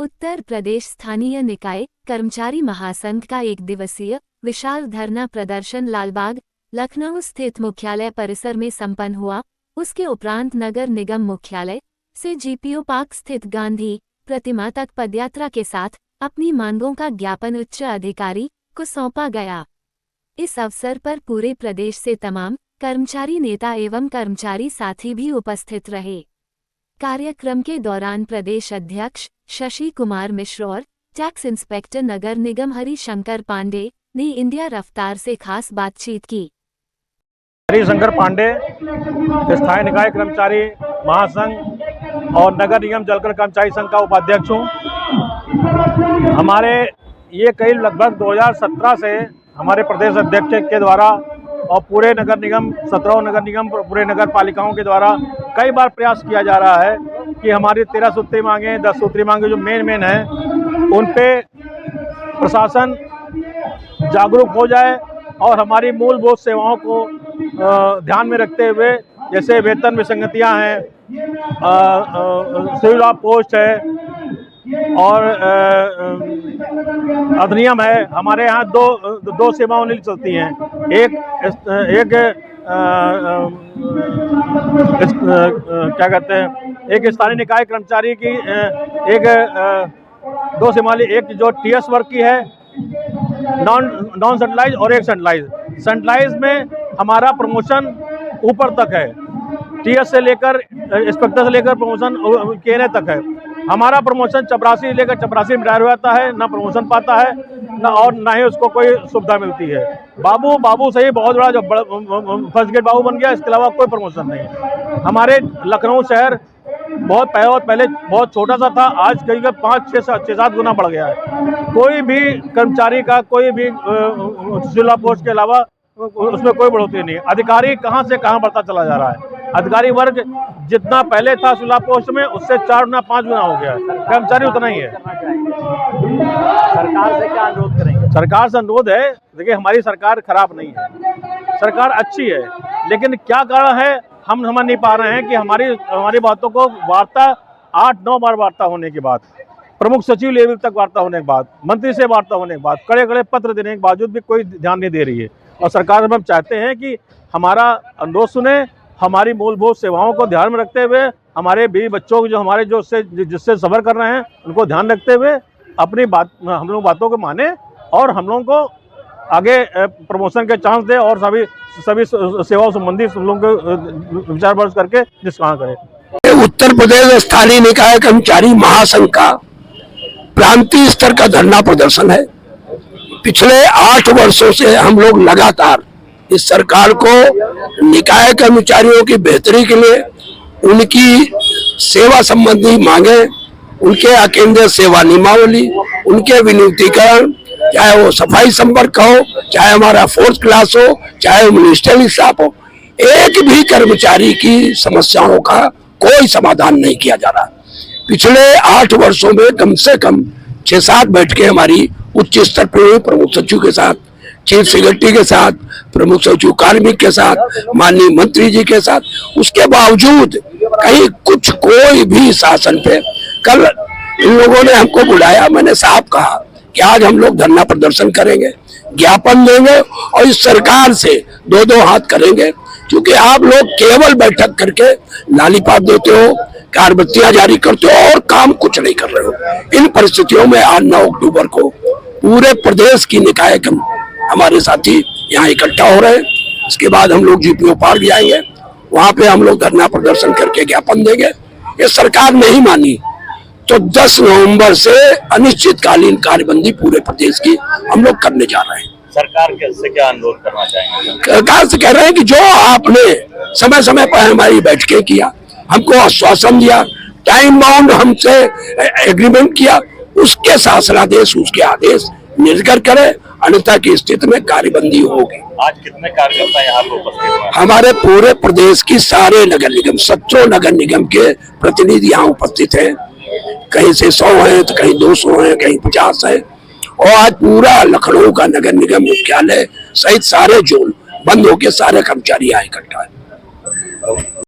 उत्तर प्रदेश स्थानीय निकाय कर्मचारी महासंघ का एक दिवसीय विशाल धरना प्रदर्शन लालबाग लखनऊ स्थित मुख्यालय परिसर में संपन्न हुआ। उसके उपरांत नगर निगम मुख्यालय से जीपीओ पार्क स्थित गांधी प्रतिमा तक पदयात्रा के साथ अपनी मांगों का ज्ञापन उच्च अधिकारी को सौंपा गया। इस अवसर पर पूरे प्रदेश से तमाम कर्मचारी नेता एवं कर्मचारी साथी भी उपस्थित रहे। कार्यक्रम के दौरान प्रदेश अध्यक्ष शशि कुमार मिश्र और टैक्स इंस्पेक्टर नगर निगम हरिशंकर पांडे ने इंडिया रफ्तार से खास बातचीत की। हरिशंकर पांडे, स्थानीय निकाय कर्मचारी महासंघ और नगर निगम जलकर कर्मचारी संघ का उपाध्यक्ष हूँ। हमारे ये कई लगभग 2017 से हमारे प्रदेश अध्यक्ष के द्वारा और पूरे नगर निगम 17 नगर निगम पूरे नगर पालिकाओं के द्वारा कई बार प्रयास किया जा रहा है कि हमारी 13 सूत्री मांगे 10 सूत्री मांगे जो मेन है उन पे प्रशासन जागरूक हो जाए और हमारी मूलभूत सेवाओं को ध्यान में रखते हुए, जैसे वेतन विसंगतियां हैं, सिविल ऑफ पोस्ट है और अधिनियम है। हमारे यहाँ दो सेवाओं नहीं चलती हैं। एक क्या कहते हैं, एक स्थानीय निकाय कर्मचारी की दो सेवाएं, एक जो टीएस वर्क की है नॉन सेंट्रलाइज और एक सेंट्रलाइज। सेंट्रलाइज में हमारा प्रमोशन ऊपर तक है, टीएस से लेकर इंस्पेक्टर से लेकर प्रमोशन केने तक है। हमारा प्रमोशन चपरासी लेकर चपरासी में रिटायर हो जाता है, ना प्रमोशन पाता है ना ही उसको कोई सुविधा मिलती है। बाबू सही बहुत बड़ा जो फर्स्ट ग्रेड बाबू बन गया, इसके अलावा कोई प्रमोशन नहीं। हमारे लखनऊ शहर बहुत पहले बहुत छोटा सा था, आज करीब 5-6-7 गुना बढ़ गया है। कोई भी कर्मचारी का कोई भी जिला पोस्ट के अलावा उसमें कोई बढ़ोतरी नहीं है। अधिकारी कहां से कहां बढ़ता चला जा रहा है। अधिकारी वर्ग जितना पहले था जिला पोस्ट में, उससे 4 गुना 5 गुना हो गया है। कर्मचारी उतना ही है। सरकार से क्या अनुरोध करेंगे? सरकार से अनुरोध है, देखिए हमारी सरकार खराब नहीं है, सरकार अच्छी है, लेकिन क्या कारण है हम समझ नहीं पा रहे हैं कि हमारी बातों को वार्ता 8-9 बार वार्ता होने के बाद, प्रमुख सचिव लेवल तक वार्ता होने के बाद, मंत्री से वार्ता होने के बाद, कड़े पत्र देने के बावजूद भी कोई ध्यान नहीं दे रही है। और सरकार हम चाहते हैं कि हमारा अनुरोध सुने, हमारी मूलभूत सेवाओं को ध्यान में रखते हुए, हमारे बीवी बच्चों को जो हमारे जिससे सफ़र कर रहे हैं उनको ध्यान रखते हुए अपनी हम लोग बातों को माने और हम लोगों को आगे प्रमोशन के चांस दे और सभी सेवाओं संबंधी हम लोगों को विचार विमर्श करके निष्कासन करें। उत्तर प्रदेश स्थानीय निकाय कर्मचारी महासंघ का प्रांतीय स्तर का धरना प्रदर्शन है। पिछले 8 वर्षों से हम लोग लगातार इस सरकार को निकाय कर्मचारियों की बेहतरी के लिए, उनकी सेवा संबंधी मांगे, उनके अकेंद्रीय सेवा नियमावली, उनके विनियुक्तिकरण, चाहे वो सफाई संपर्क हो, चाहे हमारा 4th क्लास हो, चाहे वो मिनिस्ट्रियल स्टाफ हो, एक भी कर्मचारी की समस्याओं का कोई समाधान नहीं किया जा रहा। पिछले 8 वर्षों में कम से कम 6-7 बैठकें हमारी उच्च स्तर पर प्रमुख सचिव के साथ, चीफ सेक्रेटरी के साथ, प्रमुख सचिव कार्मिक के साथ, माननीय मंत्री जी के साथ, उसके बावजूद कहीं कोई भी शासन पे। कल इन लोगों ने हमको बुलाया, मैंने साफ कहा कि आज हम लोग धरना प्रदर्शन करेंगे, ज्ञापन देंगे और इस सरकार से 2-2 हाथ करेंगे, क्योंकि आप लोग केवल बैठक करके लालीपाप देते हो, कारबत्तियां जारी करते हो और काम कुछ नहीं कर रहे हो। इन परिस्थितियों में आज 9 अक्टूबर को पूरे प्रदेश की निकाय हमारे साथी यहाँ इकट्ठा हो रहे हैं। इसके बाद हम लोग जीपीओ पार्क जाएंगे, वहां पे हम लोग धरना प्रदर्शन करके ज्ञापन देंगे। ये सरकार नहीं मानी तो 10 नवंबर से अनिश्चितकालीन कार्यबंदी पूरे प्रदेश की हम लोग करने जा रहे हैं। सरकार से क्या अनुरोध करना चाहेंगे? सरकार से कह रहे हैं कि जो आपने समय पर हमारी बैठकें किया, हमको आश्वासन दिया, टाइम बाउंड हमसे एग्रीमेंट किया, उसके शासनादेश, उसके आदेश निर्गत करें, अन्यथा की स्थिति में कार्यबंदी होगी। आज कितने कार्यकर्ता यहाँ पर उपस्थित हैं? हमारे पूरे प्रदेश की सारे नगर निगम 17 नगर निगम के प्रतिनिधि यहाँ उपस्थित हैं। कहीं से 100 हैं तो कहीं 200 हैं, कहीं 50 हैं। और आज पूरा लखनऊ का नगर निगम मुख्यालय सहित सारे जोन बंद होकर सारे कर्मचारी यहाँ इकट्ठा है।